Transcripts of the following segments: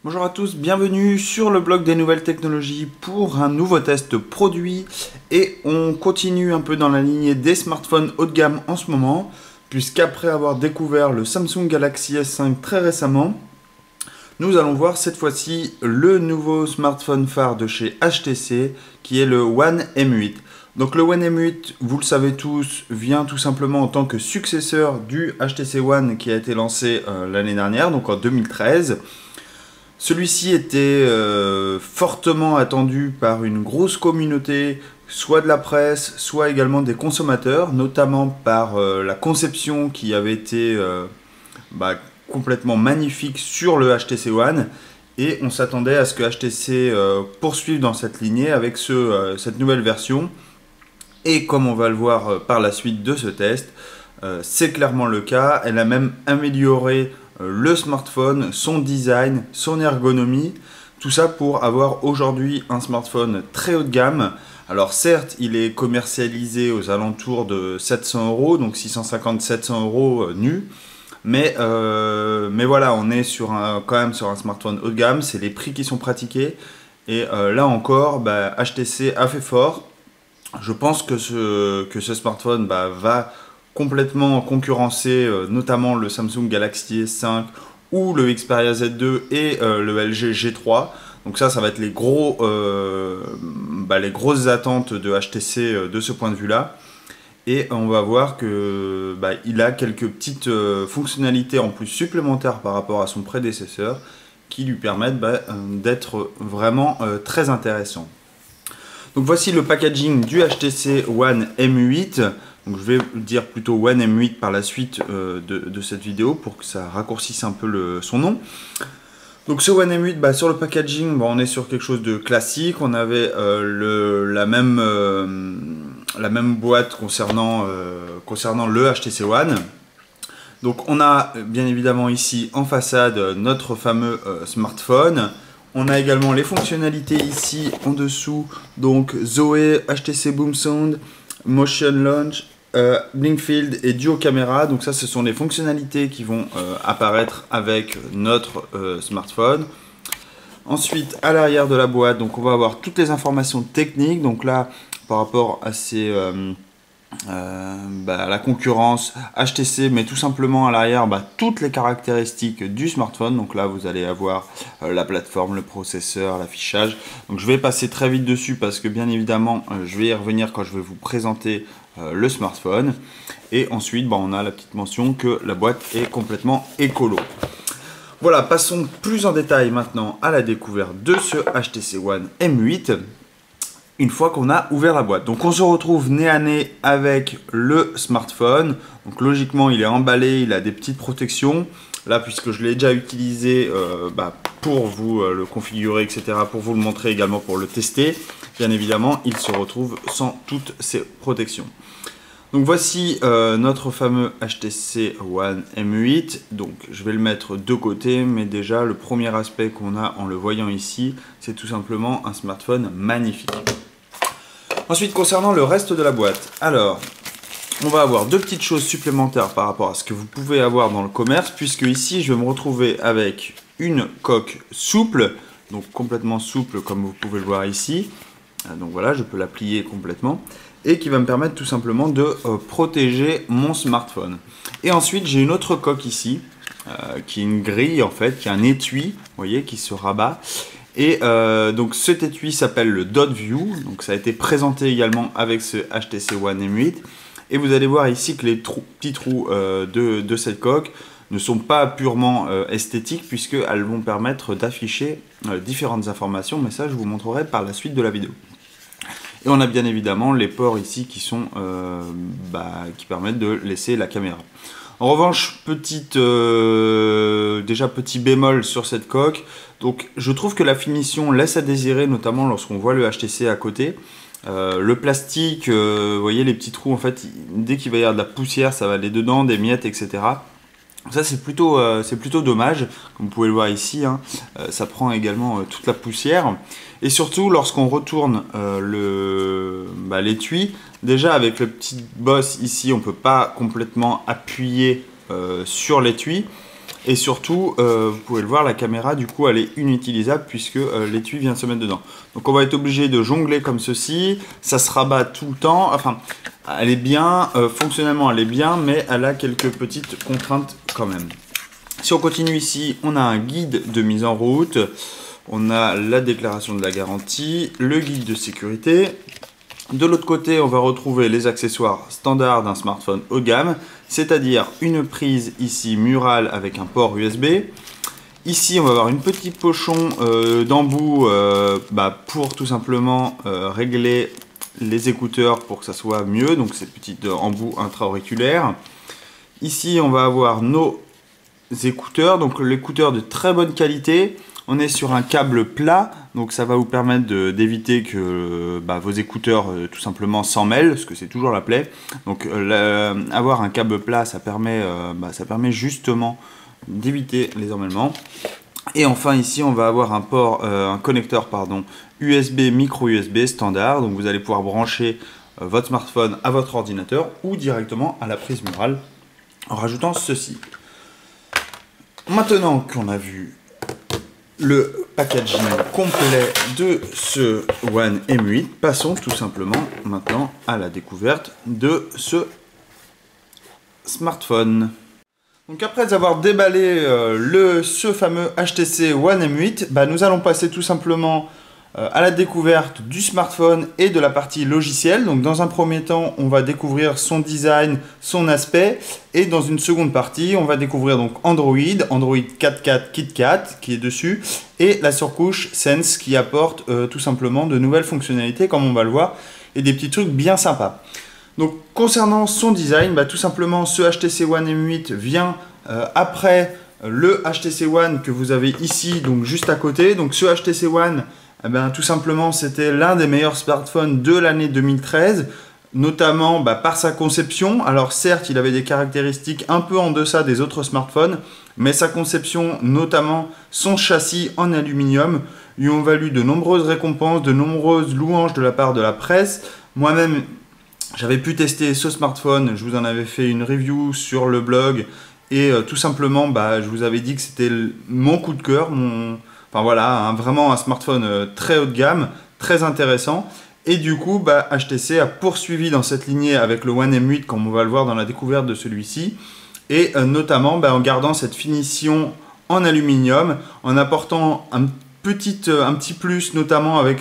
Bonjour à tous, bienvenue sur le blog des nouvelles technologies pour un nouveau test produit et on continue un peu dans la lignée des smartphones haut de gamme en ce moment puisqu'après avoir découvert le Samsung Galaxy S5 très récemment, nous allons voir cette fois-ci le nouveau smartphone phare de chez HTC qui est le One M8. Donc le One M8, vous le savez tous, vient tout simplement en tant que successeur du HTC One qui a été lancé l'année dernière, donc en 2013. Celui-ci était fortement attendu par une grosse communauté, soit de la presse, soit également des consommateurs, notamment par la conception qui avait été complètement magnifique sur le HTC One. Et on s'attendait à ce que HTC poursuive dans cette lignée avec cette nouvelle version. Et comme on va le voir par la suite de ce test, c'est clairement le cas. Elle a même amélioré le smartphone, son design, son ergonomie, tout ça pour avoir aujourd'hui un smartphone très haut de gamme. Alors certes, il est commercialisé aux alentours de 700 €, donc 650-700 € nu, mais voilà, on est quand même sur un smartphone haut de gamme, c'est les prix qui sont pratiqués, et là encore, HTC a fait fort. Je pense que ce smartphone va complètement concurrencer notamment le Samsung Galaxy S5 ou le Xperia Z2 et le LG G3. Donc ça va être les grosses attentes de HTC de ce point de vue-là. Et on va voir que il a quelques petites fonctionnalités en plus supplémentaires par rapport à son prédécesseur qui lui permettent d'être vraiment très intéressant. Donc voici le packaging du HTC One M8. Donc je vais dire plutôt One M8 par la suite de cette vidéo pour que ça raccourcisse un peu son nom. Donc ce One M8, sur le packaging, on est sur quelque chose de classique. On avait la même boîte concernant le HTC One. Donc on a bien évidemment ici en façade notre fameux smartphone. On a également les fonctionnalités ici en dessous, donc Zoé, HTC Boom Sound, Motion Launch, Blinkfield et Duo Camera. Donc ça, ce sont les fonctionnalités qui vont apparaître avec notre smartphone. Ensuite, à l'arrière de la boîte, donc on va avoir toutes les informations techniques. Donc là, par rapport à la concurrence HTC, mais tout simplement à l'arrière toutes les caractéristiques du smartphone. Donc là vous allez avoir la plateforme, le processeur, l'affichage. Donc je vais passer très vite dessus parce que bien évidemment je vais y revenir quand je vais vous présenter le smartphone. Et ensuite on a la petite mention que la boîte est complètement écolo. Voilà, passons plus en détail maintenant à la découverte de ce HTC One M8. Une fois qu'on a ouvert la boîte. Donc on se retrouve nez à nez avec le smartphone. Donc logiquement il est emballé, il a des petites protections. Là, puisque je l'ai déjà utilisé pour vous le configurer, etc., pour vous le montrer également, pour le tester, bien évidemment il se retrouve sans toutes ces protections. Donc voici notre fameux HTC One M8. Donc je vais le mettre de côté, mais déjà le premier aspect qu'on a en le voyant ici, c'est tout simplement un smartphone magnifique. Ensuite, concernant le reste de la boîte, alors on va avoir deux petites choses supplémentaires par rapport à ce que vous pouvez avoir dans le commerce, puisque ici je vais me retrouver avec une coque souple, donc complètement souple comme vous pouvez le voir ici. Donc voilà, je peux la plier complètement et qui va me permettre tout simplement de protéger mon smartphone. Et ensuite j'ai une autre coque ici qui est une grille en fait, qui est un étui, vous voyez, qui se rabat. Et donc cet étui s'appelle le Dot View, donc ça a été présenté également avec ce HTC One M8. Et vous allez voir ici que les petits trous de cette coque ne sont pas purement esthétiques, puisqu'elles vont permettre d'afficher différentes informations, mais ça je vous montrerai par la suite de la vidéo. Et on a bien évidemment les ports ici qui permettent de laisser la caméra. En revanche, petit bémol sur cette coque. Donc je trouve que la finition laisse à désirer, notamment lorsqu'on voit le HTC à côté. Le plastique, vous voyez les petits trous, en fait, dès qu'il va y avoir de la poussière, ça va aller dedans, des miettes, etc. Ça c'est plutôt dommage, comme vous pouvez le voir ici, hein. Ça prend également toute la poussière. Et surtout lorsqu'on retourne l'étui, déjà avec le petit boss ici, on ne peut pas complètement appuyer sur l'étui. Et surtout, vous pouvez le voir, la caméra du coup elle est inutilisable puisque l'étui vient de se mettre dedans. Donc on va être obligé de jongler comme ceci, ça se rabat tout le temps, enfin elle est bien, fonctionnellement elle est bien, mais elle a quelques petites contraintes quand même. Si on continue ici, on a un guide de mise en route, on a la déclaration de la garantie, le guide de sécurité. De l'autre côté, on va retrouver les accessoires standards d'un smartphone haut de gamme, c'est-à-dire une prise ici murale avec un port USB. Ici, on va avoir une petite pochon d'embout pour tout simplement régler les écouteurs pour que ça soit mieux, donc ces petits embouts intra-auriculaires. Ici, on va avoir nos écouteurs, donc l'écouteur de très bonne qualité. On est sur un câble plat, donc ça va vous permettre d'éviter que vos écouteurs tout simplement s'en mêlent, parce que c'est toujours la plaie. Donc avoir un câble plat, ça permet justement d'éviter les emmêlements. Et enfin ici, on va avoir un connecteur USB micro USB standard, donc vous allez pouvoir brancher votre smartphone à votre ordinateur ou directement à la prise murale en rajoutant ceci. Maintenant qu'on a vu le packaging complet de ce One M8, passons tout simplement maintenant à la découverte de ce smartphone. Donc après avoir déballé ce fameux HTC One M8, nous allons passer tout simplement à la découverte du smartphone et de la partie logicielle. Donc dans un premier temps, on va découvrir son design, son aspect, et dans une seconde partie, on va découvrir donc Android 4.4 KitKat qui est dessus, et la surcouche Sense qui apporte tout simplement de nouvelles fonctionnalités comme on va le voir, et des petits trucs bien sympas. Donc concernant son design, tout simplement ce HTC One M8 vient après le HTC One que vous avez ici, donc juste à côté. Donc ce HTC One, tout simplement, c'était l'un des meilleurs smartphones de l'année 2013, notamment par sa conception. Alors certes, il avait des caractéristiques un peu en deçà des autres smartphones, mais sa conception, notamment son châssis en aluminium, lui ont valu de nombreuses récompenses, de nombreuses louanges de la part de la presse. Moi-même, j'avais pu tester ce smartphone, je vous en avais fait une review sur le blog, et tout simplement, je vous avais dit que c'était mon coup de cœur, enfin voilà, vraiment un smartphone très haut de gamme, très intéressant. Et du coup, HTC a poursuivi dans cette lignée avec le One M8, comme on va le voir dans la découverte de celui-ci. Et notamment en gardant cette finition en aluminium, en apportant un petit plus, notamment avec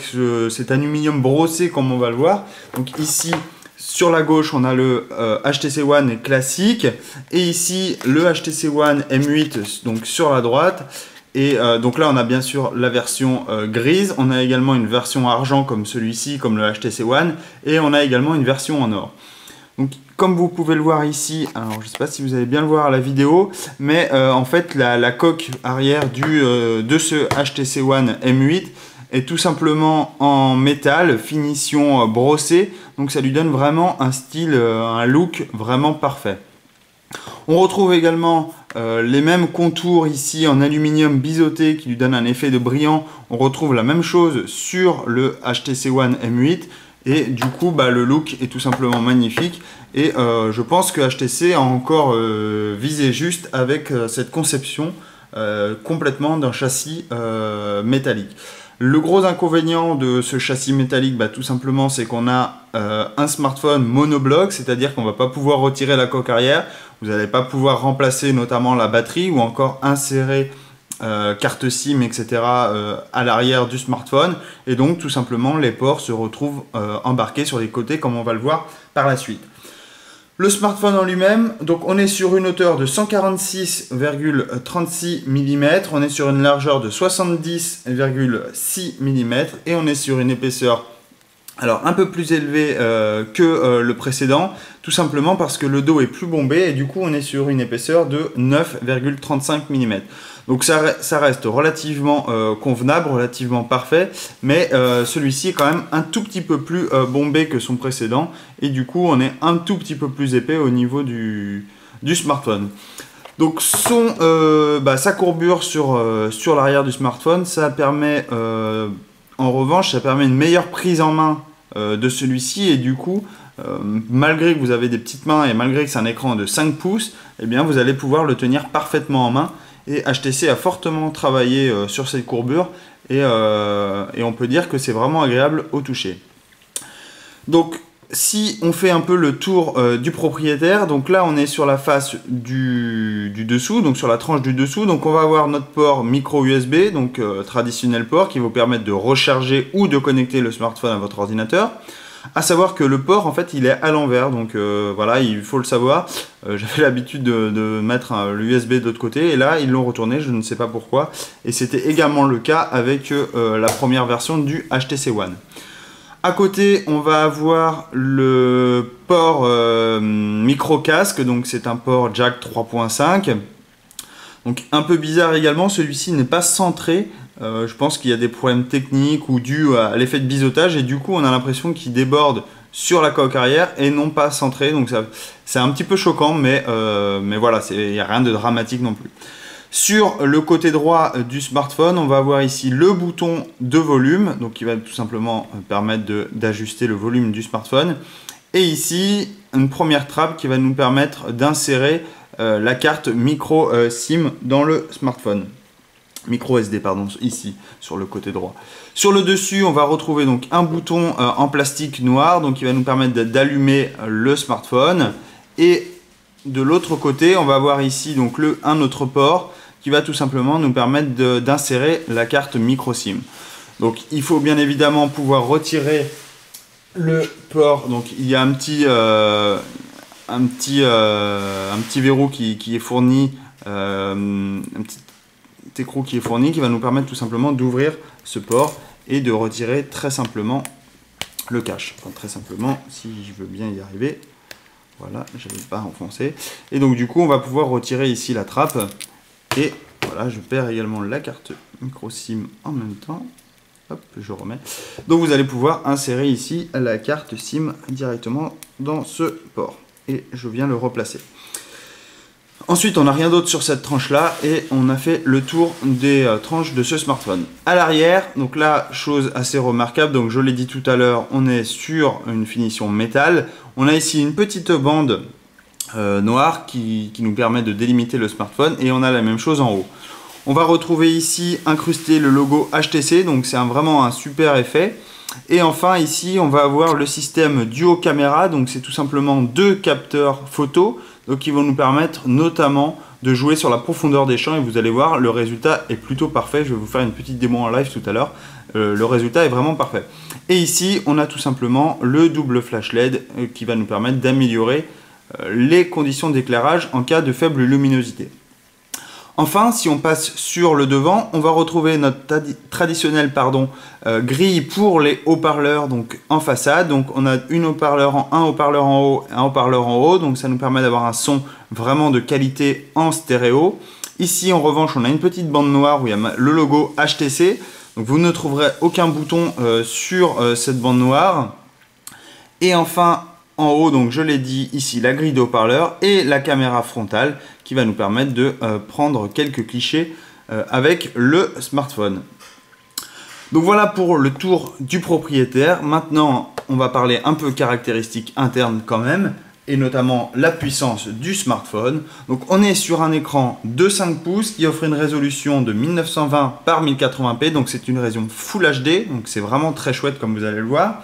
cet aluminium brossé, comme on va le voir. Donc ici, sur la gauche, on a le HTC One classique. Et ici, le HTC One M8, donc sur la droite. Et donc là, on a bien sûr la version grise, on a également une version argent comme celui-ci, comme le HTC One, et on a également une version en or. Donc comme vous pouvez le voir ici, alors je ne sais pas si vous allez bien le voir à la vidéo, mais en fait la coque arrière de ce HTC One M8 est tout simplement en métal, finition brossée, donc ça lui donne vraiment un style, un look vraiment parfait. On retrouve également les mêmes contours ici en aluminium biseauté qui lui donnent un effet de brillant. On retrouve la même chose sur le HTC One M8 et du coup le look est tout simplement magnifique et je pense que HTC a encore visé juste avec cette conception complètement d'un châssis métallique. Le gros inconvénient de ce châssis métallique, tout simplement, c'est qu'on a un smartphone monobloc, c'est-à-dire qu'on ne va pas pouvoir retirer la coque arrière, vous n'allez pas pouvoir remplacer notamment la batterie ou encore insérer carte SIM, etc. À l'arrière du smartphone. Et donc, tout simplement, les ports se retrouvent embarqués sur les côtés, comme on va le voir par la suite. Le smartphone en lui-même, donc on est sur une hauteur de 146,36 mm, on est sur une largeur de 70,6 mm et on est sur une épaisseur un peu plus élevée que le précédent, tout simplement parce que le dos est plus bombé et du coup on est sur une épaisseur de 9,35 mm. Donc ça reste relativement convenable, relativement parfait, mais celui-ci est quand même un tout petit peu plus bombé que son précédent et du coup on est un tout petit peu plus épais au niveau du smartphone. Donc sa courbure sur l'arrière du smartphone, ça permet en revanche, ça permet une meilleure prise en main de celui-ci et du coup malgré que vous avez des petites mains et malgré que c'est un écran de 5 pouces, eh bien vous allez pouvoir le tenir parfaitement en main Et HTC a fortement travaillé sur cette courbure et on peut dire que c'est vraiment agréable au toucher. Donc si on fait un peu le tour du propriétaire, donc là on est sur la face du dessous, donc sur la tranche du dessous, donc on va avoir notre port micro USB, donc traditionnel port qui vous permet de recharger ou de connecter le smartphone à votre ordinateur. À savoir que le port en fait il est à l'envers, donc voilà, il faut le savoir. J'avais l'habitude de mettre l'USB de l'autre côté et là ils l'ont retourné, je ne sais pas pourquoi. Et c'était également le cas avec la première version du HTC One. À côté, on va avoir le port micro casque, donc c'est un port jack 3.5. Donc un peu bizarre également, celui-ci n'est pas centré. Je pense qu'il y a des problèmes techniques ou dus à l'effet de biseautage et du coup on a l'impression qu'il déborde sur la coque arrière et non pas centré. Donc c'est un petit peu choquant, mais voilà, il n'y a rien de dramatique non plus. Sur le côté droit du smartphone, on va avoir ici le bouton de volume, donc qui va tout simplement permettre d'ajuster le volume du smartphone. Et ici, une première trappe qui va nous permettre d'insérer la carte micro SIM dans le smartphone. Micro SD, pardon, ici, sur le côté droit. Sur le dessus, on va retrouver donc un bouton en plastique noir, donc qui va nous permettre d'allumer le smartphone. Et de l'autre côté, on va avoir ici donc un autre port qui va tout simplement nous permettre d'insérer la carte micro SIM. Donc il faut bien évidemment pouvoir retirer le port. Donc il y a un petit verrou qui est fourni, un petit écrou qui est fourni qui va nous permettre tout simplement d'ouvrir ce port et de retirer très simplement le cache. Enfin, très simplement, si je veux bien y arriver. Voilà, je n'avais pas enfoncé. Et donc du coup, on va pouvoir retirer ici la trappe. Et voilà, je perds également la carte micro SIM en même temps. Hop, je remets. Donc vous allez pouvoir insérer ici la carte SIM directement dans ce port. Et je viens le replacer. Ensuite, on n'a rien d'autre sur cette tranche-là et on a fait le tour des tranches de ce smartphone. À l'arrière, donc là, chose assez remarquable, donc je l'ai dit tout à l'heure, on est sur une finition métal. On a ici une petite bande noire qui nous permet de délimiter le smartphone et on a la même chose en haut. On va retrouver ici incrusté le logo HTC, donc c'est vraiment un super effet. Et enfin ici on va avoir le système duo caméra, donc c'est tout simplement deux capteurs photo donc qui vont nous permettre notamment de jouer sur la profondeur des champs et vous allez voir le résultat est plutôt parfait. Je vais vous faire une petite démo en live tout à l'heure. Le résultat est vraiment parfait. Et ici on a tout simplement le double flash LED qui va nous permettre d'améliorer les conditions d'éclairage en cas de faible luminosité. Enfin, si on passe sur le devant, on va retrouver notre traditionnelle grille pour les haut-parleurs donc en façade. Donc on a un haut-parleur en haut, un haut-parleur en haut. Donc ça nous permet d'avoir un son vraiment de qualité en stéréo. Ici en revanche, on a une petite bande noire où il y a le logo HTC. Donc vous ne trouverez aucun bouton sur cette bande noire. Et enfin, en haut, donc je l'ai dit ici, la grille de haut-parleur et la caméra frontale qui va nous permettre de prendre quelques clichés avec le smartphone. Donc voilà pour le tour du propriétaire. Maintenant, on va parler un peu caractéristiques internes quand même et notamment la puissance du smartphone. Donc on est sur un écran de 5 pouces qui offre une résolution de 1920 par 1080p. Donc c'est une résolution Full HD, donc c'est vraiment très chouette comme vous allez le voir.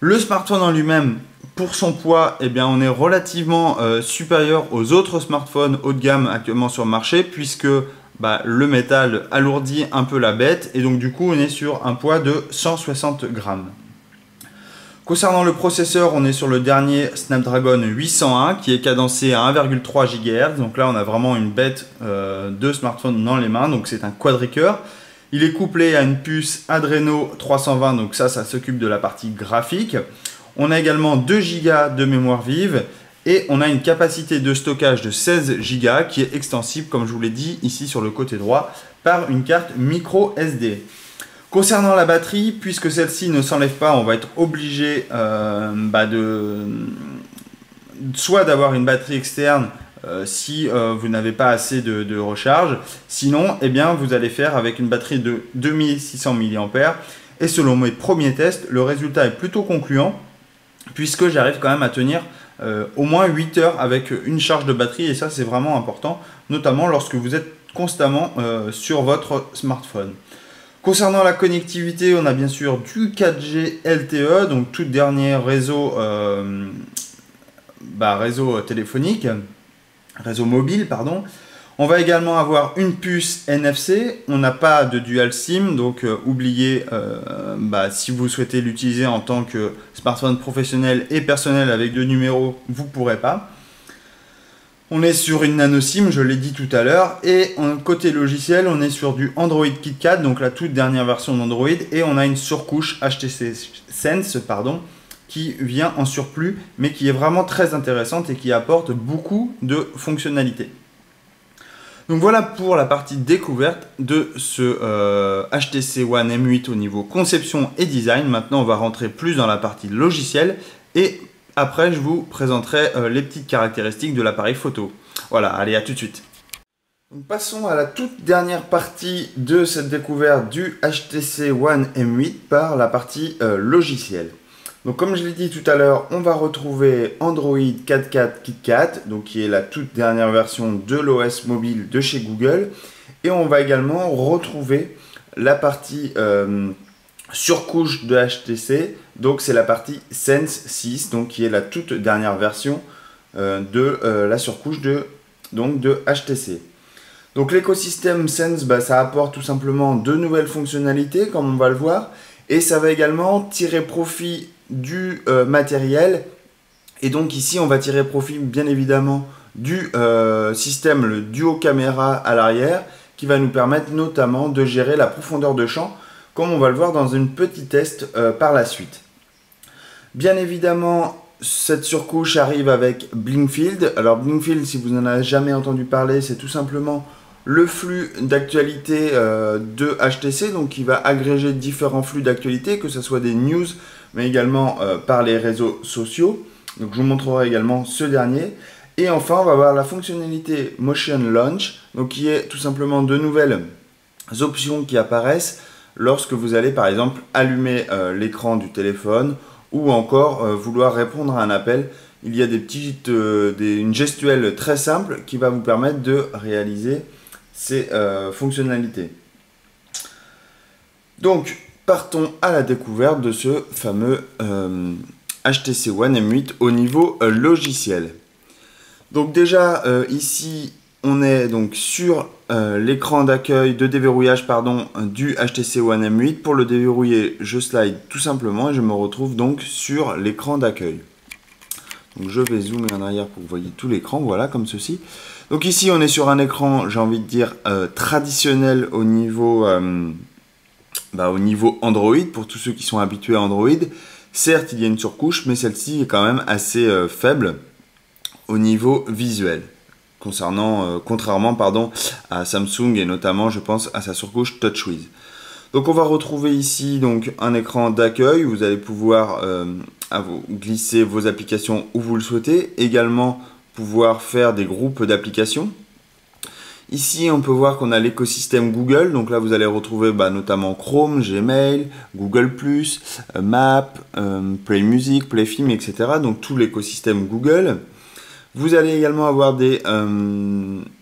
Le smartphone en lui-même, pour son poids, eh bien, on est relativement supérieur aux autres smartphones haut de gamme actuellement sur le marché puisque le métal alourdit un peu la bête et donc du coup on est sur un poids de 160 grammes. Concernant le processeur, on est sur le dernier Snapdragon 801 qui est cadencé à 1,3 GHz. Donc là on a vraiment une bête de smartphone dans les mains, donc c'est un quadricœur. Il est couplé à une puce Adreno 320, donc ça s'occupe de la partie graphique. On a également 2 Go de mémoire vive et on a une capacité de stockage de 16 Go qui est extensible, comme je vous l'ai dit ici sur le côté droit, par une carte micro SD. Concernant la batterie, puisque celle-ci ne s'enlève pas, on va être obligé soit d'avoir une batterie externe si vous n'avez pas assez de recharge. Sinon, eh bien, vous allez faire avec une batterie de 2600 mAh. Et selon mes premiers tests, le résultat est plutôt concluant puisque j'arrive quand même à tenir au moins 8 heures avec une charge de batterie. Et ça, c'est vraiment important, notamment lorsque vous êtes constamment sur votre smartphone. Concernant la connectivité, on a bien sûr du 4G LTE, donc tout dernier réseau, réseau téléphonique, réseau mobile, pardon. On va également avoir une puce NFC, on n'a pas de dual SIM, donc oubliez, si vous souhaitez l'utiliser en tant que smartphone professionnel et personnel avec deux numéros, vous ne pourrez pas. On est sur une nano SIM, je l'ai dit tout à l'heure, et côté logiciel, on est sur du Android KitKat, donc la toute dernière version d'Android, et on a une surcouche HTC Sense, qui vient en surplus, mais qui est vraiment très intéressante et qui apporte beaucoup de fonctionnalités. Donc voilà pour la partie découverte de ce HTC One M8 au niveau conception et design. Maintenant, on va rentrer plus dans la partie logicielle et après, je vous présenterai les petites caractéristiques de l'appareil photo. Voilà, allez, à tout de suite. Donc, passons à la toute dernière partie de cette découverte du HTC One M8 par la partie logicielle. Donc comme je l'ai dit tout à l'heure, on va retrouver Android 4.4 KitKat, donc qui est la toute dernière version de l'OS mobile de chez Google. Et on va également retrouver la partie surcouche de HTC, donc c'est la partie Sense 6, donc qui est la toute dernière version de la surcouche de HTC. Donc l'écosystème Sense, ça apporte tout simplement de nouvelles fonctionnalités, comme on va le voir, et ça va également tirer profit du matériel, et donc ici on va tirer profit bien évidemment du système, le duo caméra à l'arrière, qui va nous permettre notamment de gérer la profondeur de champ, comme on va le voir dans une petite test par la suite. Bien évidemment, cette surcouche arrive avec Blinkfield. Alors Blinkfield, si vous n'en avez jamais entendu parler, c'est tout simplement le flux d'actualité de HTC, donc qui va agréger différents flux d'actualité, que ce soit des news, mais également par les réseaux sociaux. Donc je vous montrerai également ce dernier. Et enfin, on va voir la fonctionnalité Motion Launch, donc qui est tout simplement de nouvelles options qui apparaissent lorsque vous allez par exemple allumer l'écran du téléphone ou encore vouloir répondre à un appel. Il y a une gestuelle très simple qui va vous permettre de réaliser ces fonctionnalités. Donc, partons à la découverte de ce fameux HTC One M8 au niveau logiciel. Donc déjà, ici, on est donc sur l'écran d'accueil de déverrouillage du HTC One M8. Pour le déverrouiller, je slide tout simplement et je me retrouve donc sur l'écran d'accueil. Donc je vais zoomer en arrière pour que vous voyez tout l'écran, voilà, comme ceci. Donc ici, on est sur un écran, j'ai envie de dire, traditionnel au niveau Android, pour tous ceux qui sont habitués à Android. Certes, il y a une surcouche, mais celle-ci est quand même assez faible au niveau visuel, contrairement à Samsung et notamment, je pense, à sa surcouche TouchWiz. Donc on va retrouver ici donc un écran d'accueil où vous allez pouvoir glisser vos applications où vous le souhaitez, également pouvoir faire des groupes d'applications. Ici, on peut voir qu'on a l'écosystème Google. Donc là, vous allez retrouver notamment Chrome, Gmail, Google+, Maps, Play Music, Play Film, etc. Donc tout l'écosystème Google. Vous allez également avoir des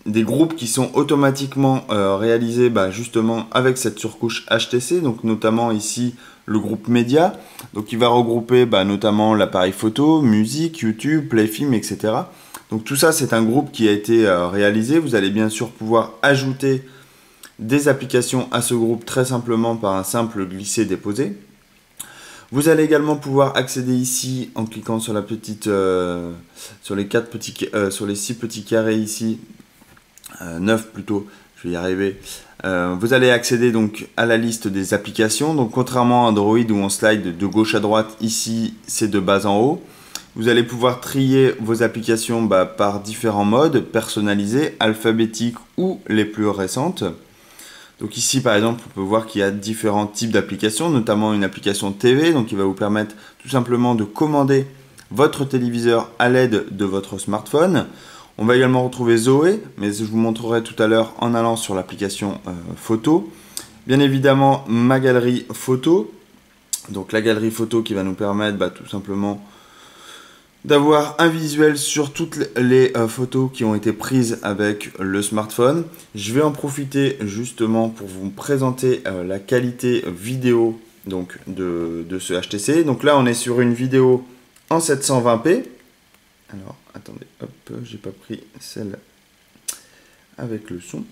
groupes qui sont automatiquement réalisés justement avec cette surcouche HTC. Donc notamment ici, le groupe média. Donc il va regrouper notamment l'appareil photo, musique, YouTube, Play Film, etc. Donc tout ça, c'est un groupe qui a été réalisé. Vous allez bien sûr pouvoir ajouter des applications à ce groupe très simplement par un simple glisser-déposer. Vous allez également pouvoir accéder ici en cliquant sur la petite, sur les 6 petits carrés ici, 9 plutôt, je vais y arriver. Vous allez accéder donc à la liste des applications. Donc contrairement à Android où on slide de gauche à droite, ici c'est de bas en haut. Vous allez pouvoir trier vos applications par différents modes, personnalisés, alphabétiques ou les plus récentes. Donc ici par exemple on peut voir qu'il y a différents types d'applications, notamment une application TV, donc qui va vous permettre tout simplement de commander votre téléviseur à l'aide de votre smartphone. On va également retrouver Zoé, mais je vous montrerai tout à l'heure en allant sur l'application photo. Bien évidemment ma galerie photo, donc la galerie photo qui va nous permettre tout simplement d'avoir un visuel sur toutes les photos qui ont été prises avec le smartphone. Je vais en profiter justement pour vous présenter la qualité vidéo donc, de ce HTC. Donc là, on est sur une vidéo en 720p. Alors, attendez, hop, j'ai pas pris celle avec le son.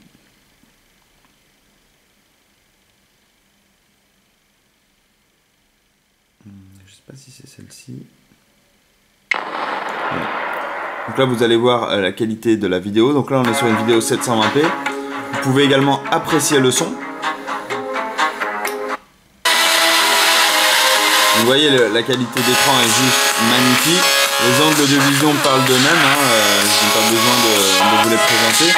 Je sais pas si c'est celle-ci. Voilà. Donc là, vous allez voir la qualité de la vidéo. Donc là, on est sur une vidéo 720p. Vous pouvez également apprécier le son. Vous voyez, la qualité d'écran est juste magnifique. Les angles de vision parlent d'eux-mêmes. Je n'ai pas besoin de vous les présenter.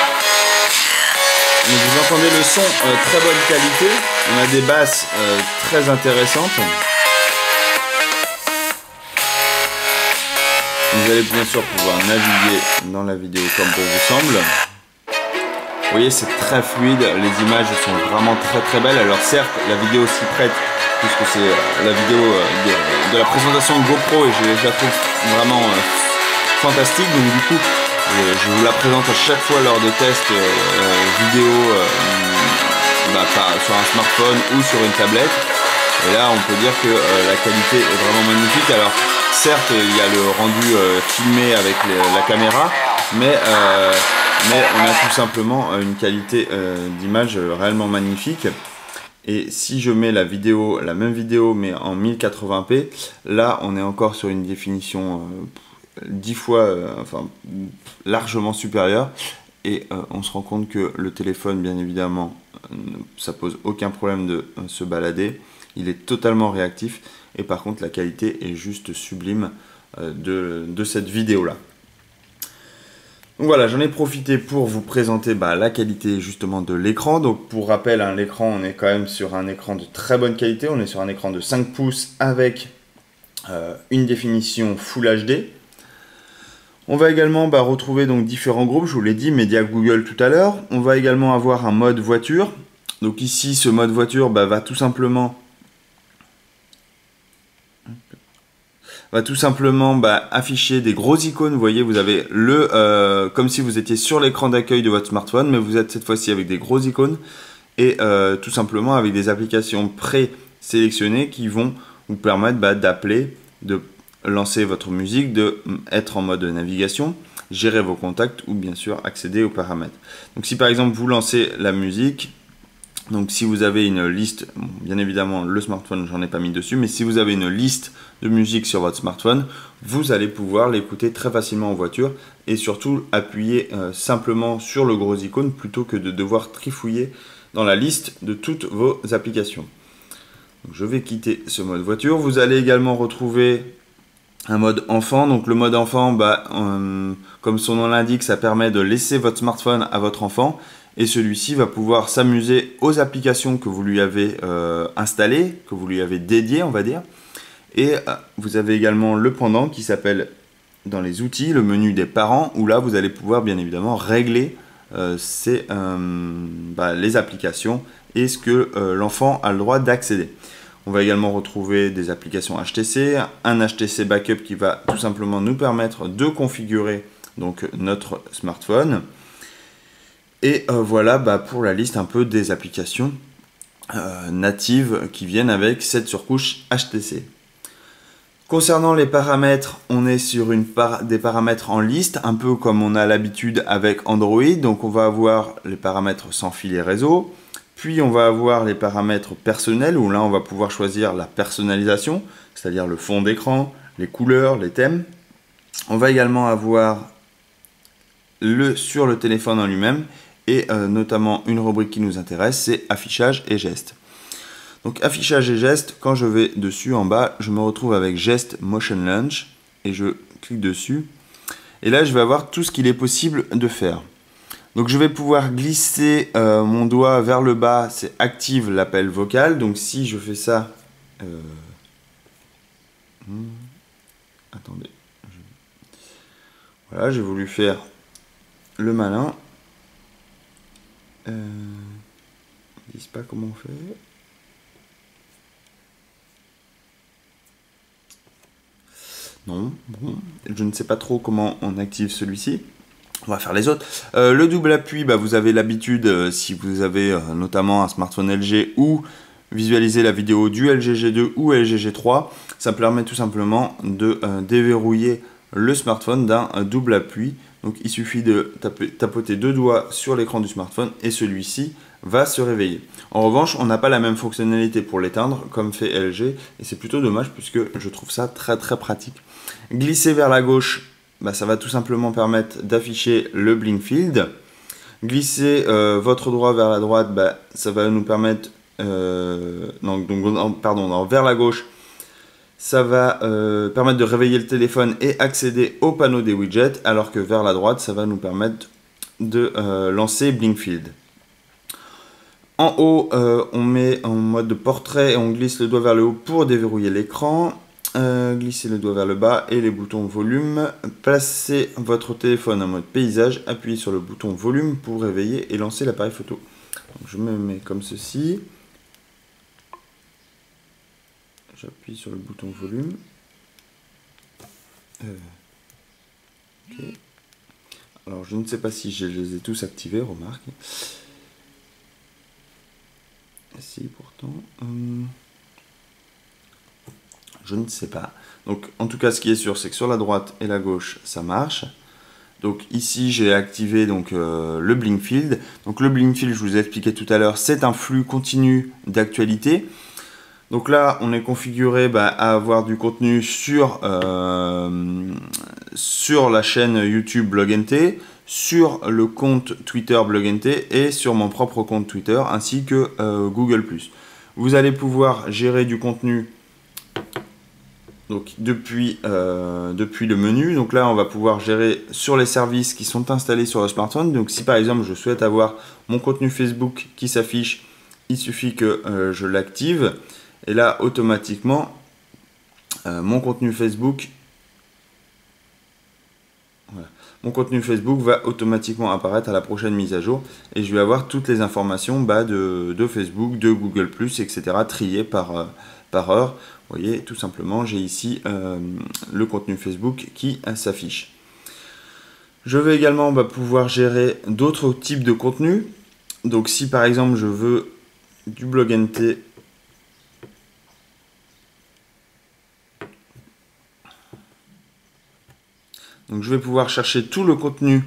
Donc vous entendez le son très bonne qualité. On a des basses très intéressantes. Vous allez bien sûr pouvoir naviguer dans la vidéo comme bon vous semble. Vous voyez, c'est très fluide, les images sont vraiment très belles. Alors certes, la vidéo s'y prête puisque c'est la vidéo de la présentation de GoPro et je la trouve vraiment fantastique. Donc du coup, je vous la présente à chaque fois lors de tests vidéo sur un smartphone ou sur une tablette. Et là, on peut dire que la qualité est vraiment magnifique. Alors certes, il y a le rendu filmé avec la caméra, mais on a tout simplement une qualité d'image réellement magnifique. Et si je mets la même vidéo mais en 1080p, là on est encore sur une définition 10 fois, largement supérieure. Et on se rend compte que le téléphone, bien évidemment, ça pose aucun problème de se balader. Il est totalement réactif. Et par contre, la qualité est juste sublime de cette vidéo-là. Donc voilà, j'en ai profité pour vous présenter la qualité justement de l'écran. Donc pour rappel, l'écran, on est quand même sur un écran de très bonne qualité. On est sur un écran de 5 pouces avec une définition Full HD. On va également retrouver donc différents groupes, je vous l'ai dit, médias Google tout à l'heure. On va également avoir un mode voiture. Donc ici, ce mode voiture va tout simplement afficher des gros icônes. Vous voyez, vous avez comme si vous étiez sur l'écran d'accueil de votre smartphone, mais vous êtes cette fois-ci avec des gros icônes et tout simplement avec des applications pré-sélectionnées qui vont vous permettre d'appeler, de lancer votre musique, de être en mode navigation, gérer vos contacts ou bien sûr accéder aux paramètres. Donc si par exemple vous lancez la musique, donc si vous avez une liste, bien évidemment le smartphone j'en ai pas mis dessus, mais si vous avez une liste de musique sur votre smartphone, vous allez pouvoir l'écouter très facilement en voiture et surtout appuyer simplement sur le gros icône plutôt que de devoir trifouiller dans la liste de toutes vos applications. Donc, je vais quitter ce mode voiture. Vous allez également retrouver un mode enfant. Donc le mode enfant, comme son nom l'indique, ça permet de laisser votre smartphone à votre enfant. Et celui-ci va pouvoir s'amuser aux applications que vous lui avez installées, que vous lui avez dédiées, on va dire. Et vous avez également le pendant qui s'appelle, dans les outils, le menu des parents, où là, vous allez pouvoir bien évidemment régler les applications et ce que l'enfant a le droit d'accéder. On va également retrouver des applications HTC, un HTC Backup qui va tout simplement nous permettre de configurer donc, notre smartphone. Et voilà pour la liste un peu des applications natives qui viennent avec cette surcouche HTC. Concernant les paramètres, on est sur des paramètres en liste, un peu comme on a l'habitude avec Android. Donc on va avoir les paramètres sans fil et réseau, puis on va avoir les paramètres personnels, où là on va pouvoir choisir la personnalisation, c'est-à-dire le fond d'écran, les couleurs, les thèmes. On va également avoir sur le téléphone en lui-même, et notamment une rubrique qui nous intéresse, c'est affichage et gestes. Donc affichage et gestes, quand je vais dessus en bas, je me retrouve avec geste Motion Launch et je clique dessus. Et là, je vais avoir tout ce qu'il est possible de faire. Donc je vais pouvoir glisser mon doigt vers le bas, c'est active l'appel vocal. Donc si je fais ça... Attendez. Voilà, j'ai voulu faire le malin. Ils disent pas comment on fait. Non, bon, je ne sais pas trop comment on active celui-ci. On va faire les autres. Le double appui, bah, vous avez l'habitude, si vous avez notamment un smartphone LG ou visualiser la vidéo du LG G2 ou LG G3, ça permet tout simplement de déverrouiller le smartphone d'un double appui. Donc il suffit de tapoter deux doigts sur l'écran du smartphone et celui-ci va se réveiller. En revanche, on n'a pas la même fonctionnalité pour l'éteindre comme fait LG et c'est plutôt dommage puisque je trouve ça très pratique. Glisser vers la gauche, bah, ça va tout simplement permettre d'afficher le blink field. Glisser votre doigt vers la droite, bah, ça va nous permettre vers la gauche, ça va permettre de réveiller le téléphone et accéder au panneau des widgets, alors que vers la droite, ça va nous permettre de lancer Blinkfield. En haut, on met en mode de portrait et on glisse le doigt vers le haut pour déverrouiller l'écran. Glissez le doigt vers le bas et les boutons volume. Placez votre téléphone en mode paysage, appuyez sur le bouton volume pour réveiller et lancer l'appareil photo. Donc, je me mets comme ceci. J'appuie sur le bouton volume. Ok. Alors je ne sais pas si je les ai tous activés, remarque. Si pourtant. Je ne sais pas. Donc en tout cas ce qui est sûr c'est que sur la droite et la gauche ça marche. Donc ici j'ai activé donc, le blink field. Donc le blink field, je vous ai expliqué tout à l'heure, c'est un flux continu d'actualité. Donc là, on est configuré à avoir du contenu sur la chaîne YouTube BlogNT, sur le compte Twitter BlogNT et sur mon propre compte Twitter, ainsi que Google+. Vous allez pouvoir gérer du contenu donc, depuis le menu. Donc là, on va pouvoir gérer sur les services qui sont installés sur le smartphone. Donc si par exemple, je souhaite avoir mon contenu Facebook qui s'affiche, il suffit que je l'active. Et là, automatiquement, mon contenu Facebook va automatiquement apparaître à la prochaine mise à jour. Et je vais avoir toutes les informations de Facebook, de Google+, etc. triées par heure. Vous voyez, tout simplement, j'ai ici le contenu Facebook qui s'affiche. Je vais également pouvoir gérer d'autres types de contenus. Donc si par exemple, je veux du BlogNT, donc je vais pouvoir chercher tout le contenu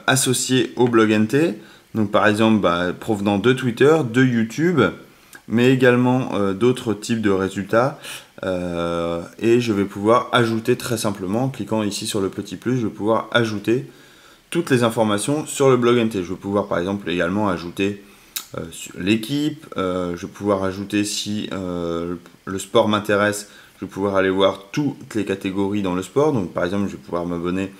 associé au BlogNT, donc par exemple provenant de Twitter, de YouTube, mais également d'autres types de résultats. Et je vais pouvoir ajouter très simplement, en cliquant ici sur le petit plus, je vais pouvoir ajouter toutes les informations sur le BlogNT. Je vais pouvoir par exemple également ajouter l'équipe, je vais pouvoir ajouter si le sport m'intéresse, je vais pouvoir aller voir toutes les catégories dans le sport. Donc par exemple, je vais pouvoir m'abonner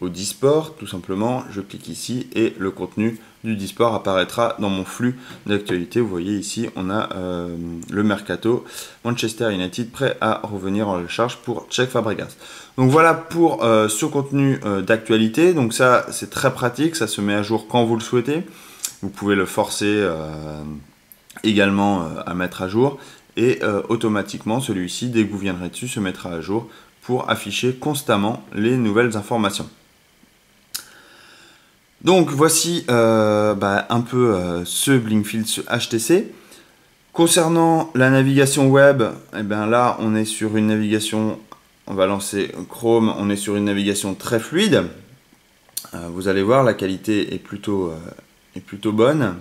au Disport, tout simplement. Je clique ici et le contenu du Disport apparaîtra dans mon flux d'actualité. Vous voyez ici, on a le Mercato, Manchester United prêt à revenir en charge pour Czech Fabregas. Donc voilà pour ce contenu d'actualité. Donc ça, c'est très pratique, ça se met à jour quand vous le souhaitez. Vous pouvez le forcer également à mettre à jour. Et automatiquement, celui-ci, dès que vous viendrez dessus, se mettra à jour pour afficher constamment les nouvelles informations. Donc voici un peu ce Blinkfield HTC. Concernant la navigation web, là on est sur une navigation, on va lancer Chrome, on est sur une navigation très fluide. Vous allez voir, la qualité est plutôt bonne.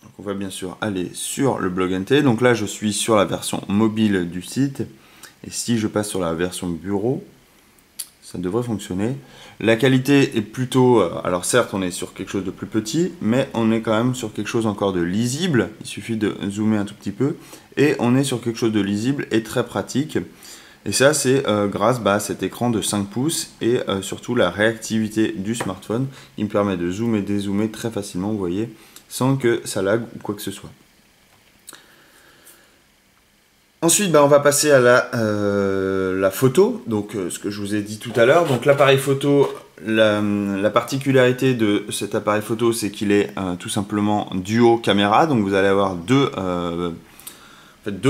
Donc on va bien sûr aller sur le BlogNT. Donc là je suis sur la version mobile du site. Et si je passe sur la version bureau, ça devrait fonctionner. La qualité est plutôt... alors certes, on est sur quelque chose de plus petit, mais on est quand même sur quelque chose encore de lisible. Il suffit de zoomer un tout petit peu. Et on est sur quelque chose de lisible et très pratique. Et ça, c'est grâce à cet écran de 5 pouces et surtout la réactivité du smartphone qui me permet de zoomer, dézoomer très facilement, vous voyez, sans que ça lag ou quoi que ce soit. Ensuite, on va passer à la photo, donc ce que je vous ai dit tout à l'heure. Donc l'appareil photo, la particularité de cet appareil photo, c'est qu'il est tout simplement duo caméra. Donc vous allez avoir deux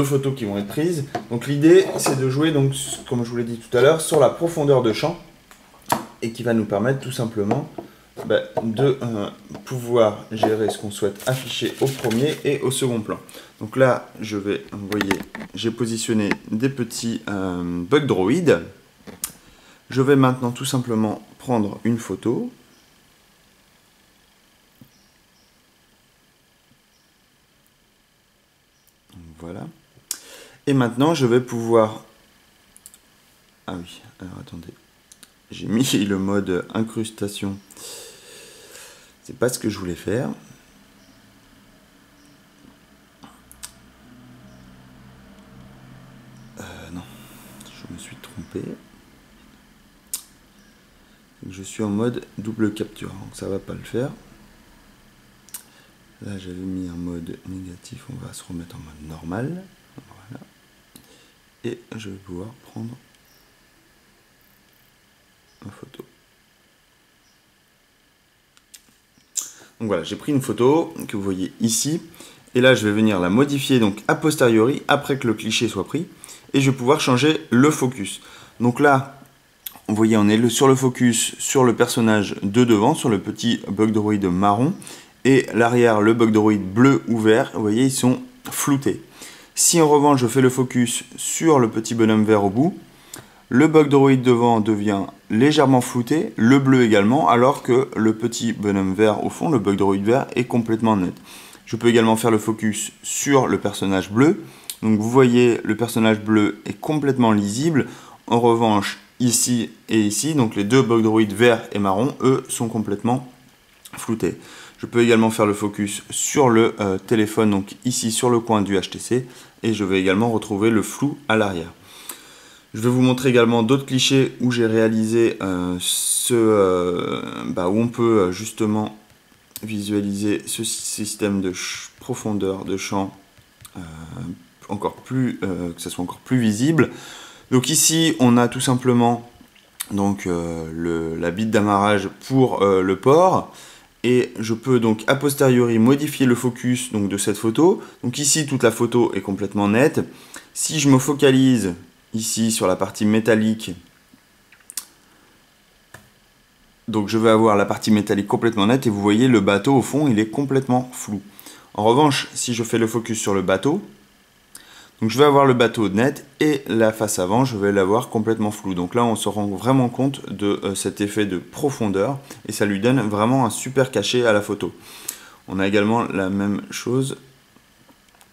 photos qui vont être prises. Donc l'idée, c'est de jouer, donc, comme je vous l'ai dit tout à l'heure, sur la profondeur de champ et qui va nous permettre tout simplement de pouvoir gérer ce qu'on souhaite afficher au premier et au second plan. Donc là, vous voyez, j'ai positionné des petits bug droïdes. Je vais maintenant tout simplement prendre une photo. Voilà. Et maintenant, je vais pouvoir... Ah oui, alors attendez. J'ai mis le mode incrustation. C'est pas ce que je voulais faire. Non, je me suis trompé. Je suis en mode double capture, donc ça va pas le faire. Là, j'avais mis un mode négatif, on va se remettre en mode normal. Voilà. Et je vais pouvoir prendre ma photo. Donc voilà, j'ai pris une photo que vous voyez ici. Et là, je vais venir la modifier donc a posteriori, après que le cliché soit pris. Et je vais pouvoir changer le focus. Donc là, vous voyez, on est sur le focus sur le personnage de devant, sur le petit bug droid marron. Et l'arrière, le bug droid bleu ou vert, vous voyez, ils sont floutés. Si en revanche, je fais le focus sur le petit bonhomme vert au bout, le bug droid devant devient légèrement flouté, le bleu également, alors que le petit bonhomme vert au fond, le bug droid vert, est complètement net. Je peux également faire le focus sur le personnage bleu. Donc vous voyez, le personnage bleu est complètement lisible. En revanche, ici et ici, donc les deux bug droids vert et marron, eux, sont complètement floutés. Je peux également faire le focus sur le téléphone, donc ici sur le coin du HTC, et je vais également retrouver le flou à l'arrière. Je vais vous montrer également d'autres clichés où j'ai réalisé où on peut justement visualiser ce système de profondeur de champ que ça soit encore plus visible. Donc ici, on a tout simplement donc, la bite d'amarrage pour le port. Et je peux donc a posteriori modifier le focus donc, de cette photo. Donc ici, toute la photo est complètement nette. Si je me focalise ici sur la partie métallique, donc je vais avoir la partie métallique complètement nette et vous voyez le bateau au fond, il est complètement flou. En revanche, si je fais le focus sur le bateau, donc je vais avoir le bateau net et la face avant, je vais l'avoir complètement flou. Donc là, on se rend vraiment compte de cet effet de profondeur et ça lui donne vraiment un super cachet à la photo. On a également la même chose,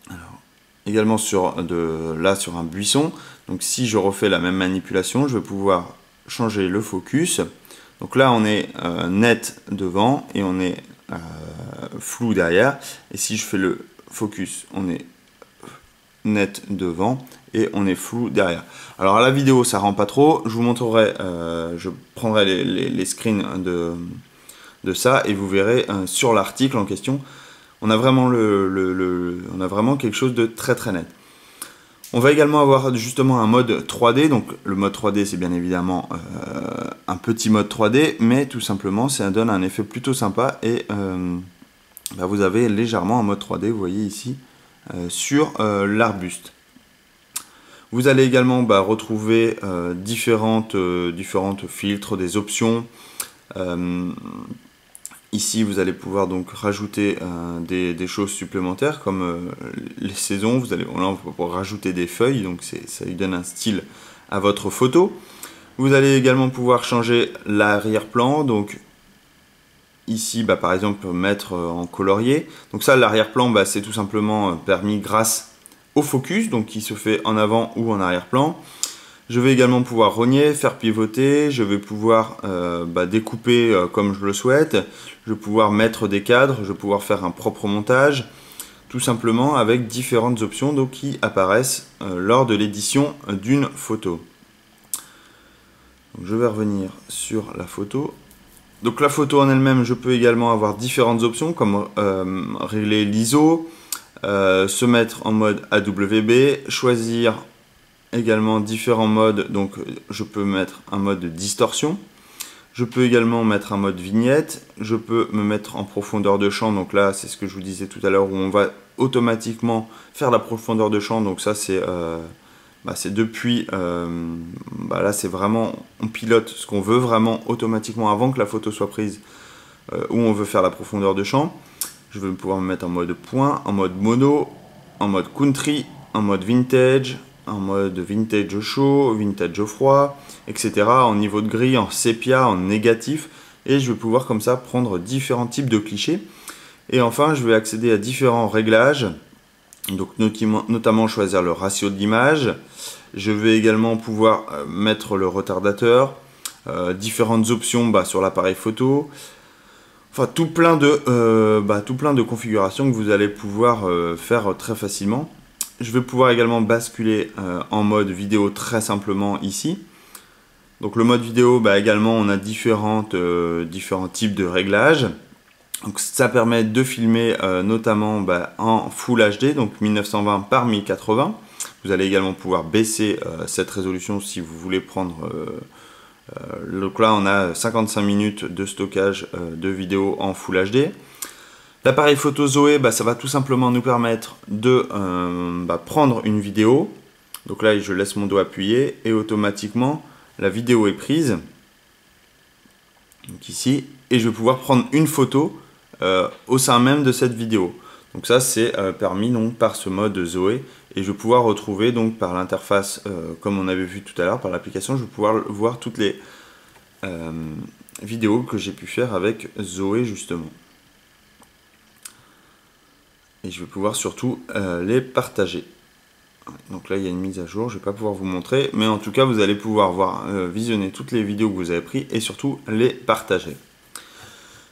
alors, également sur un buisson. Donc si je refais la même manipulation, je vais pouvoir changer le focus. Donc là, on est net devant et on est flou derrière. Et si je fais le focus, on est net devant et on est flou derrière. Alors à la vidéo ça rend pas trop, je vous montrerai, je prendrai les screens de ça et vous verrez sur l'article en question, on a vraiment, on a vraiment quelque chose de très très net. On va également avoir justement un mode 3D, donc le mode 3D c'est bien évidemment un petit mode 3D, mais tout simplement ça donne un effet plutôt sympa et vous avez légèrement un mode 3D, vous voyez ici, sur l'arbuste. Vous allez également retrouver différentes filtres, des options. Ici, vous allez pouvoir donc rajouter des choses supplémentaires comme les saisons. Là, on va pouvoir rajouter des feuilles, donc ça lui donne un style à votre photo. Vous allez également pouvoir changer l'arrière-plan, donc ici, par exemple, mettre en colorier. Donc ça, l'arrière-plan, c'est tout simplement permis grâce au focus, donc qui se fait en avant ou en arrière-plan. Je vais également pouvoir rogner, faire pivoter, je vais pouvoir découper comme je le souhaite, je vais pouvoir mettre des cadres, je vais pouvoir faire un propre montage, tout simplement avec différentes options donc, qui apparaissent lors de l'édition d'une photo. Donc, je vais revenir sur la photo. Donc la photo en elle-même, je peux également avoir différentes options comme régler l'ISO, se mettre en mode AWB, choisir également différents modes. Donc je peux mettre un mode de distorsion, je peux également mettre un mode vignette, je peux me mettre en profondeur de champ. Donc là c'est ce que je vous disais tout à l'heure, où on va automatiquement faire la profondeur de champ. Donc ça c'est depuis, là c'est vraiment, on pilote ce qu'on veut vraiment automatiquement avant que la photo soit prise, où on veut faire la profondeur de champ. Je vais pouvoir me mettre en mode point, en mode mono, en mode country, en mode vintage, en mode vintage au chaud, vintage au froid, etc. En niveau de gris, en sépia, en négatif. Et je vais pouvoir comme ça prendre différents types de clichés. Et enfin, je vais accéder à différents réglages. Donc notamment choisir le ratio de l'image. Je vais également pouvoir mettre le retardateur, différentes options sur l'appareil photo. Enfin, tout plein de configurations que vous allez pouvoir faire très facilement. Je vais pouvoir également basculer en mode vidéo très simplement ici. Donc le mode vidéo, également, on a différents types de réglages. Donc ça permet de filmer notamment en Full HD, donc 1920 par 1080. Vous allez également pouvoir baisser cette résolution si vous voulez prendre... donc là on a 55 minutes de stockage de vidéo en Full HD. L'appareil photo Zoé, ça va tout simplement nous permettre de prendre une vidéo. Donc là je laisse mon doigt appuyé et automatiquement la vidéo est prise. Donc ici, et je vais pouvoir prendre une photo au sein même de cette vidéo. Donc ça c'est permis donc, par ce mode Zoé, et je vais pouvoir retrouver donc par l'interface comme on avait vu tout à l'heure par l'application, je vais pouvoir voir toutes les vidéos que j'ai pu faire avec Zoé justement. Et je vais pouvoir surtout les partager. Donc là il y a une mise à jour, je ne vais pas pouvoir vous montrer, mais en tout cas vous allez pouvoir visionner toutes les vidéos que vous avez prises et surtout les partager.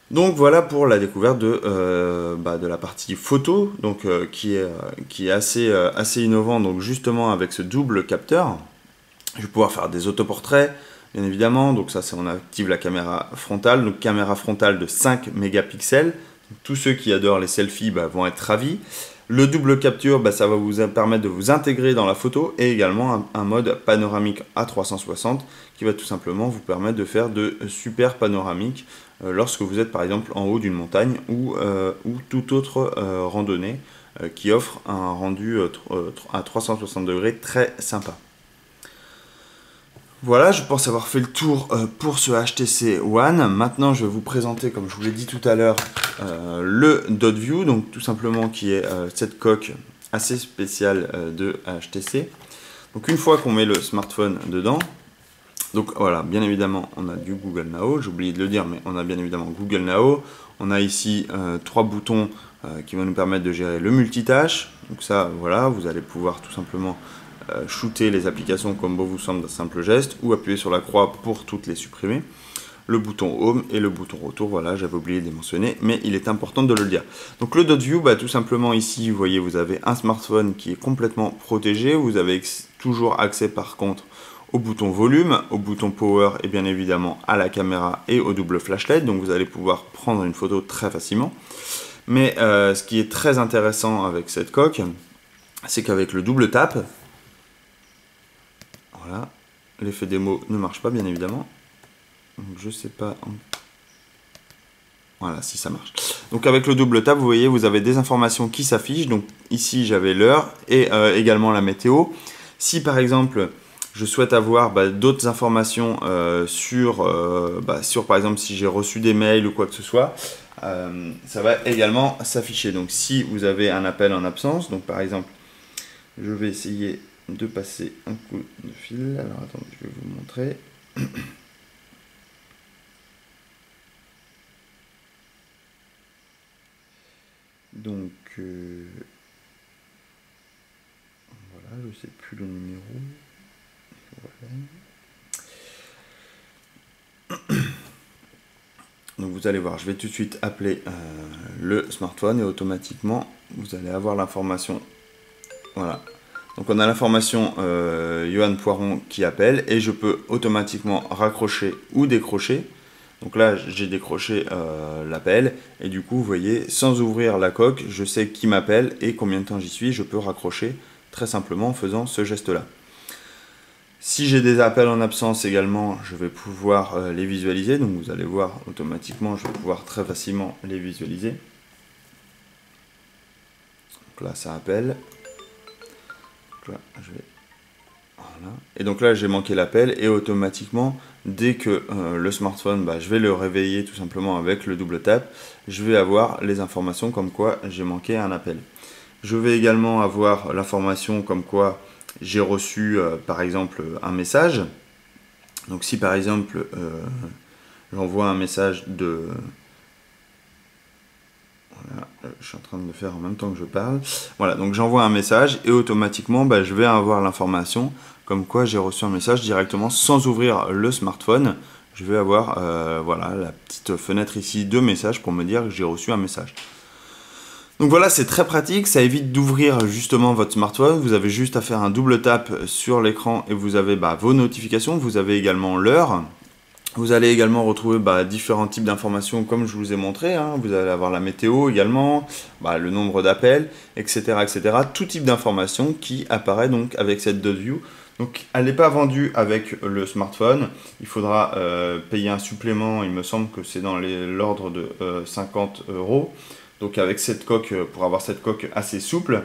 Donc voilà pour la découverte de la partie photo, donc, qui est assez innovant, donc justement avec ce double capteur. Je vais pouvoir faire des autoportraits, bien évidemment, donc ça c'est on active la caméra frontale, donc caméra frontale de 5 mégapixels. Tous ceux qui adorent les selfies vont être ravis. Le double capture, ça va vous permettre de vous intégrer dans la photo, et également un mode panoramique à 360 qui va tout simplement vous permettre de faire de super panoramiques lorsque vous êtes par exemple en haut d'une montagne ou toute autre randonnée qui offre un rendu à 360 degrés très sympa. Voilà, je pense avoir fait le tour pour ce HTC One. Maintenant, je vais vous présenter, comme je vous l'ai dit tout à l'heure, le Dot View, donc tout simplement qui est cette coque assez spéciale de HTC. Donc une fois qu'on met le smartphone dedans, donc voilà, bien évidemment, on a du Google Now, j'ai oublié de le dire, mais on a bien évidemment Google Now. On a ici 3 boutons qui vont nous permettre de gérer le multitâche. Donc ça, voilà, vous allez pouvoir tout simplement shooter les applications comme bon vous semble d'un simple geste, ou appuyer sur la croix pour toutes les supprimer. Le bouton Home et le bouton Retour, voilà, j'avais oublié de les mentionner, mais il est important de le dire. Donc le Dot View, tout simplement ici, vous voyez, vous avez un smartphone qui est complètement protégé, vous avez toujours accès par contre au bouton volume, au bouton power et bien évidemment à la caméra et au double flashlight, donc vous allez pouvoir prendre une photo très facilement. Mais ce qui est très intéressant avec cette coque, c'est qu'avec le double tap, voilà, l'effet démo ne marche pas bien évidemment. Donc je sais pas. Voilà, si ça marche. Donc avec le double tap, vous voyez, vous avez des informations qui s'affichent. Donc ici j'avais l'heure et également la météo. Si par exemple je souhaite avoir d'autres informations sur par exemple si j'ai reçu des mails ou quoi que ce soit, ça va également s'afficher. Donc si vous avez un appel en absence, donc par exemple je vais essayer de passer un coup de fil. Alors attendez, je vais vous montrer. Donc voilà, je sais plus le numéro. Voilà. Donc vous allez voir, je vais tout de suite appeler le smartphone et automatiquement vous allez avoir l'information. Voilà. Donc on a l'information Johan Poiron qui appelle et je peux automatiquement raccrocher ou décrocher. Donc là, j'ai décroché l'appel et du coup, vous voyez, sans ouvrir la coque, je sais qui m'appelle et combien de temps j'y suis. Je peux raccrocher très simplement en faisant ce geste-là. Si j'ai des appels en absence également, je vais pouvoir les visualiser. Donc vous allez voir automatiquement, je vais pouvoir très facilement les visualiser. Donc là, ça appelle. Donc là, je vais... Voilà. Et donc là, j'ai manqué l'appel et automatiquement, dès que le smartphone, je vais le réveiller tout simplement avec le double tap, je vais avoir les informations comme quoi j'ai manqué un appel. Je vais également avoir l'information comme quoi j'ai reçu par exemple un message. Donc si par exemple j'envoie un message de... Voilà, je suis en train de le faire en même temps que je parle. Voilà, donc j'envoie un message et automatiquement je vais avoir l'information comme quoi j'ai reçu un message directement sans ouvrir le smartphone. Je vais avoir voilà, la petite fenêtre ici de message pour me dire que j'ai reçu un message. Donc voilà, c'est très pratique, ça évite d'ouvrir justement votre smartphone. Vous avez juste à faire un double tap sur l'écran et vous avez vos notifications. Vous avez également l'heure. Vous allez également retrouver différents types d'informations comme je vous ai montré. Vous allez avoir la météo également, le nombre d'appels, etc., etc. Tout type d'informations qui apparaît donc avec cette Dot View. Donc elle n'est pas vendue avec le smartphone. Il faudra payer un supplément, il me semble que c'est dans l'ordre de 50 €. Donc avec cette coque, pour avoir cette coque assez souple.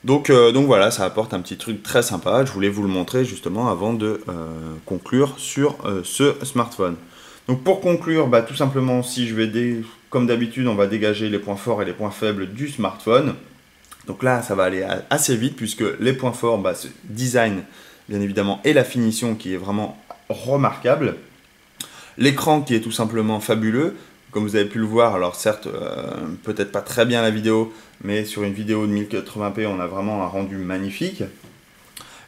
Donc voilà, ça apporte un petit truc très sympa. Je voulais vous le montrer justement avant de conclure sur ce smartphone. Donc pour conclure, tout simplement, si je vais, comme d'habitude, on va dégager les points forts et les points faibles du smartphone. Donc là, ça va aller assez vite puisque les points forts, ce design, bien évidemment, et la finition qui est vraiment remarquable. L'écran qui est tout simplement fabuleux. Comme vous avez pu le voir, alors certes, peut-être pas très bien la vidéo, mais sur une vidéo de 1080p, on a vraiment un rendu magnifique.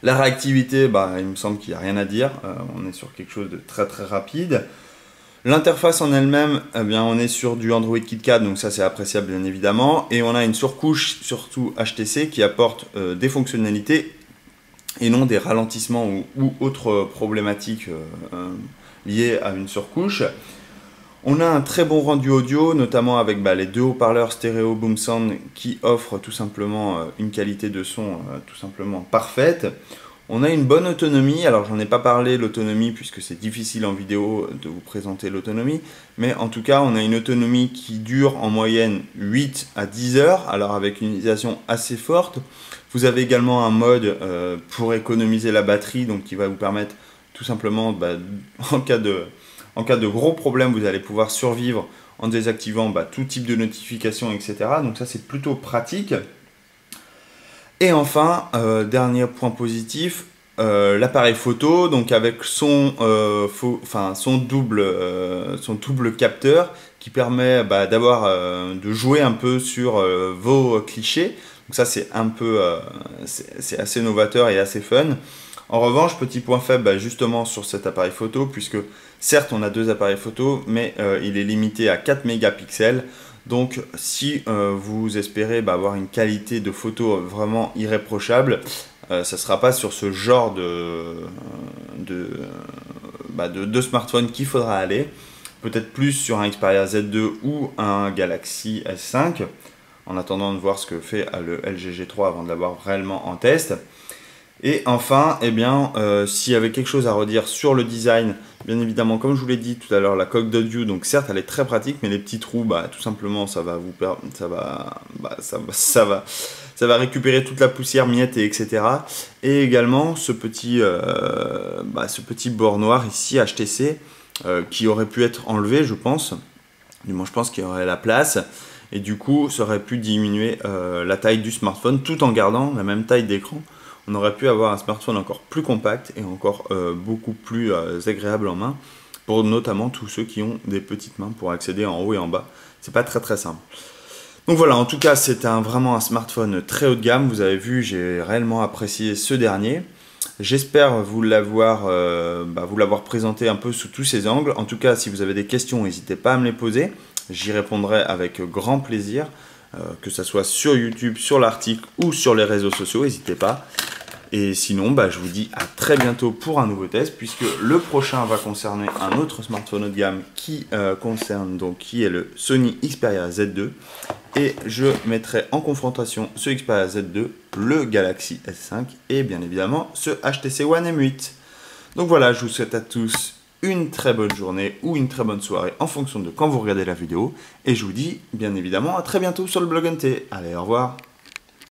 La réactivité, il me semble qu'il n'y a rien à dire. On est sur quelque chose de très très rapide. L'interface en elle-même, on est sur du Android KitKat, donc ça c'est appréciable bien évidemment. Et on a une surcouche, surtout HTC, qui apporte des fonctionnalités et non des ralentissements ou autres problématiques liées à une surcouche. On a un très bon rendu audio, notamment avec les deux haut-parleurs stéréo Boom Sound qui offrent tout simplement une qualité de son tout simplement parfaite. On a une bonne autonomie, alors j'en ai pas parlé l'autonomie puisque c'est difficile en vidéo de vous présenter l'autonomie, mais en tout cas on a une autonomie qui dure en moyenne 8 à 10 heures, alors avec une utilisation assez forte. Vous avez également un mode pour économiser la batterie, donc qui va vous permettre tout simplement en cas de gros problèmes, vous allez pouvoir survivre en désactivant tout type de notification, etc. Donc ça, c'est plutôt pratique. Et enfin, dernier point positif, l'appareil photo, donc avec son double capteur qui permet de jouer un peu sur vos clichés. Donc ça, c'est c'est assez novateur et assez fun. En revanche, petit point faible justement sur cet appareil photo, puisque certes on a deux appareils photo, mais il est limité à 4 mégapixels. Donc si vous espérez avoir une qualité de photo vraiment irréprochable, ça ne sera pas sur ce genre de smartphone qu'il faudra aller. Peut-être plus sur un Xperia Z2 ou un Galaxy S5, en attendant de voir ce que fait le LG G3 avant de l'avoir réellement en test. Et enfin, s'il y avait quelque chose à redire sur le design, bien évidemment, comme je vous l'ai dit tout à l'heure, la coque Dot View, donc certes elle est très pratique, mais les petits trous, tout simplement, ça va récupérer toute la poussière, miettes, etc. Et également ce petit bord noir ici HTC qui aurait pu être enlevé, je pense. Du moins, je pense qu'il y aurait la place. Et du coup, ça aurait pu diminuer la taille du smartphone tout en gardant la même taille d'écran. On aurait pu avoir un smartphone encore plus compact et encore beaucoup plus agréable en main, pour notamment tous ceux qui ont des petites mains pour accéder en haut et en bas. C'est pas très très simple. Donc voilà, en tout cas, c'est vraiment un smartphone très haut de gamme. Vous avez vu, j'ai réellement apprécié ce dernier. J'espère vous l'avoir présenté un peu sous tous ses angles. En tout cas, si vous avez des questions, n'hésitez pas à me les poser. J'y répondrai avec grand plaisir, que ce soit sur YouTube, sur l'article ou sur les réseaux sociaux, n'hésitez pas. Et sinon, je vous dis à très bientôt pour un nouveau test, puisque le prochain va concerner un autre smartphone haut de gamme qui qui est le Sony Xperia Z2. Et je mettrai en confrontation ce Xperia Z2, le Galaxy S5 et bien évidemment ce HTC One M8. Donc voilà, je vous souhaite à tous une très bonne journée ou une très bonne soirée en fonction de quand vous regardez la vidéo. Et je vous dis bien évidemment à très bientôt sur le blog NT. Allez, au revoir.